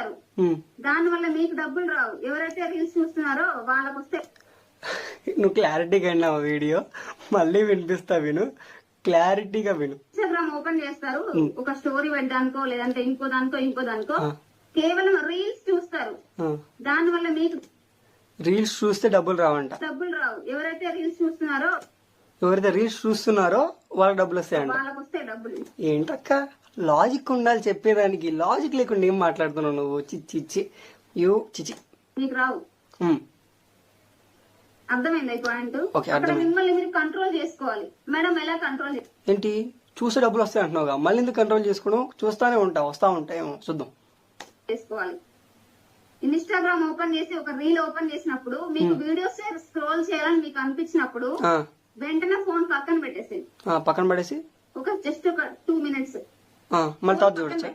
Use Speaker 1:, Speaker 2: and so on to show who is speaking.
Speaker 1: చూస్తారు, దాని వల్ల మీకు డబ్బులు రావు. ఎవరైతే రీల్స్ చూస్తున్నారో వాళ్ళకి వస్తే.
Speaker 2: నువ్వు క్లారిటీగా విన్నావు వీడియో, మళ్ళీ వినిపిస్తా, విను, క్లారిటీగా విను.
Speaker 1: ఇన్స్టాగ్రామ్ ఓపెన్ చేస్తారు, ఒక స్టోరీ పెట్టడానికో లేదంటే ఇంకో దానికో కేవలం రీల్స్ చూస్తారు, దాని వల్ల మీకు
Speaker 2: రీల్స్ చూస్తే డబ్బులు రావంట.
Speaker 1: డబ్బులు రావు. ఎవరైతే రీల్స్ చూస్తున్నారో
Speaker 2: వాళ్ళకి డబ్బులు వస్తాయంట.
Speaker 1: వాళ్ళకి వస్తాయి డబ్బులు.
Speaker 2: ఏంటక్క లాజిక్ ఉండాలి చెప్పేదానికి, లాజిక్ లేకుండా ఏం మాట్లాడుతున్నావు నువ్వు? చిచ్చి చిచి
Speaker 1: మీకు రావు. అర్థమైంది పాయింట్?
Speaker 2: ఓకే,
Speaker 1: అక్కడ మిమ్మల్ని మీరు కంట్రోల్ చేసుకోవాలి. మేడం ఎలా కంట్రోల్
Speaker 2: ఏంటి? చూసే డబ్బులు వస్తాయి అంటున్నావుగా, మళ్ళీ ఎందుకు కంట్రోల్ చేసుకోవడం? చూస్తానే వస్తా ఉంటాయేమో, చూద్దాం.
Speaker 1: చేసుకోవాలి. ఇన్స్టాగ్రామ్ ఓపెన్ చేసి ఒక రీల్ ఓపెన్ చేసినప్పుడు మీకు వీడియోస్ స్క్రోల్ చేయాలని మీకు అనిపించినప్పుడు వెంటనే ఫోన్ పక్కన పెట్టేసి
Speaker 2: పక్కన పడేసి
Speaker 1: జస్ట్ ఒక 2 minutes
Speaker 2: మళ్ళీ తర్వాత చూడొచ్చా?